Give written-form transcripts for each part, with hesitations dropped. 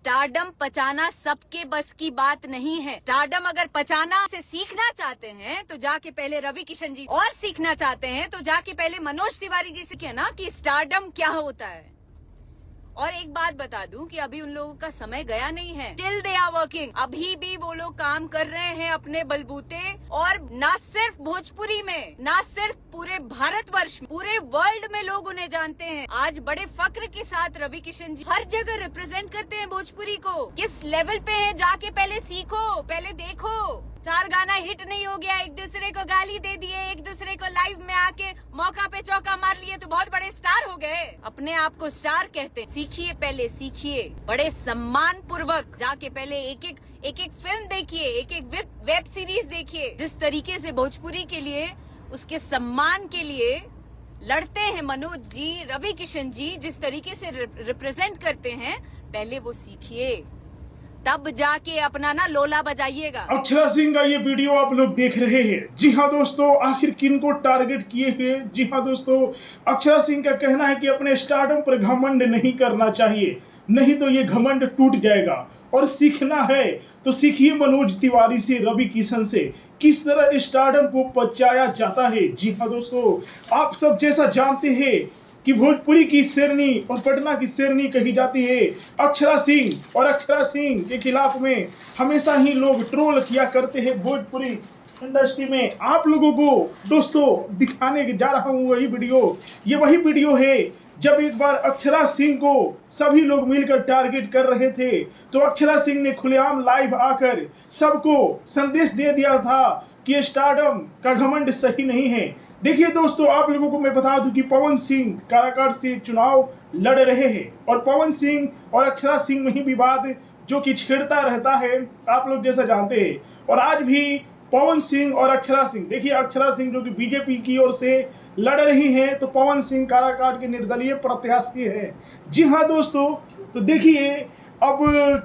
Stardom पचाना सबके बस की बात नहीं है। स्टारडम अगर पचाना से सीखना चाहते हैं तो जाके पहले रवि किशन जी, और सीखना चाहते हैं तो जाके पहले मनोज तिवारी जी से कहना कि स्टारडम क्या होता है। और एक बात बता दूं कि अभी उन लोगों का समय गया नहीं है। टिल दे आर वर्किंग, अभी भी वो लोग काम कर रहे हैं अपने बलबूते। और ना सिर्फ भोजपुरी में, ना सिर्फ पूरे भारतवर्ष में, पूरे वर्ल्ड में लोग उन्हें जानते हैं। आज बड़े फक्र के साथ रवि किशन जी हर जगह रिप्रेजेंट करते हैं भोजपुरी को। किस लेवल पे है जाके पहले सीखो, पहले देखो। 4 गाना हिट नहीं हो गया, एक दूसरे को गाली दे दिए, एक दूसरे को लाइव में आके मौका पे चौका मार लिए तो बहुत बड़े स्टार हो गए। अपने आप को स्टार कहते हैं। सीखिए, पहले सीखिए, बड़े सम्मान पूर्वक जाके पहले एक एक फिल्म देखिए, एक एक वेब सीरीज देखिए। जिस तरीके से भोजपुरी के लिए, उसके सम्मान के लिए लड़ते हैं मनोज जी, रवि किशन जी, जिस तरीके से रिप्रेजेंट करते हैं, पहले वो सीखिए, तब जाके अपना ना लोला बजाइएगा। अक्षरा सिंह का ये वीडियो आप लोग देख रहे हैं। जी हाँ दोस्तों, आखिर किन को टारगेट किए हैं? जी हाँ दोस्तों, अक्षरा सिंह का कहना है कि अपने स्टारडम पर घमंड नहीं करना चाहिए, नहीं तो ये घमंड टूट जाएगा। और सीखना है तो सीखिए मनोज तिवारी से, रवि किशन से, किस तरह स्टारडम को पचाया जाता है। जी हाँ दोस्तों, आप सब जैसा जानते हैं कि भोजपुरी की शेरनी और पटना की शेरनी कही जाती है अक्षरा सिंह, और अक्षरा सिंह के खिलाफ में हमेशा ही लोग ट्रोल किया करते हैं भोजपुरी इंडस्ट्री में। आप लोगों को दोस्तों दिखाने जा रहा हूँ वही वीडियो। ये वही वीडियो है जब एक बार अक्षरा सिंह को सभी लोग मिलकर टारगेट कर रहे थे, तो अक्षरा सिंह ने खुलेआम लाइव आकर सबको संदेश दे दिया था कि स्टारडम का घमंड सही नहीं है। देखिए दोस्तों, आप लोगों को मैं बता दूं कि पवन सिंह काराकाट से चुनाव लड़ रहे हैं, और पवन सिंह और अक्षरा सिंह में ही विवाद जो कि छिड़ता रहता है, आप लोग जैसा जानते हैं। और आज भी पवन सिंह और अक्षरा सिंह, देखिए अक्षरा सिंह जो कि बीजेपी की ओर से लड़ रही हैं, तो पवन सिंह काराकाट के निर्दलीय प्रत्याशी हैं। जी हाँ दोस्तों, तो देखिए अब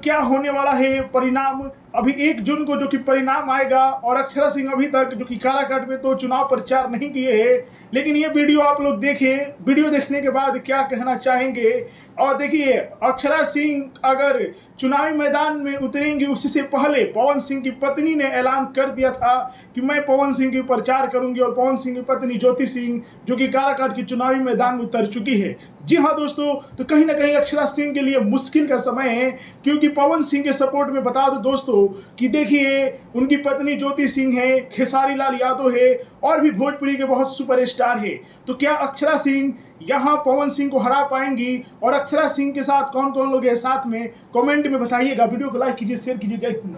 क्या होने वाला है परिणाम। अभी 1 जून को जो कि परिणाम आएगा, और अक्षरा सिंह अभी तक जो कि काराकाट में तो चुनाव प्रचार नहीं किए हैं, लेकिन ये वीडियो आप लोग देखें। वीडियो देखने के बाद क्या कहना चाहेंगे। और देखिए, अक्षरा सिंह अगर चुनावी मैदान में उतरेंगी, उससे पहले पवन सिंह की पत्नी ने ऐलान कर दिया था कि मैं पवन सिंह की प्रचार करूंगी, और पवन सिंह की पत्नी ज्योति सिंह जो कि काराकाट की चुनावी मैदान में उतर चुकी है। जी हाँ दोस्तों, तो कहीं ना कहीं अक्षरा सिंह के लिए मुश्किल का समय है, क्योंकि पवन सिंह के सपोर्ट में बता दो दोस्तों कि देखिए उनकी पत्नी ज्योति सिंह है, खेसारी लाल यादव है, और भी भोजपुरी के बहुत सुपरस्टार है। तो क्या अक्षरा सिंह यहाँ पवन सिंह को हरा पाएंगी? और अक्षरा सिंह के साथ कौन कौन लोग हैं साथ में, कमेंट में बताइएगा। वीडियो को लाइक कीजिए, शेयर कीजिए। जय हिंद।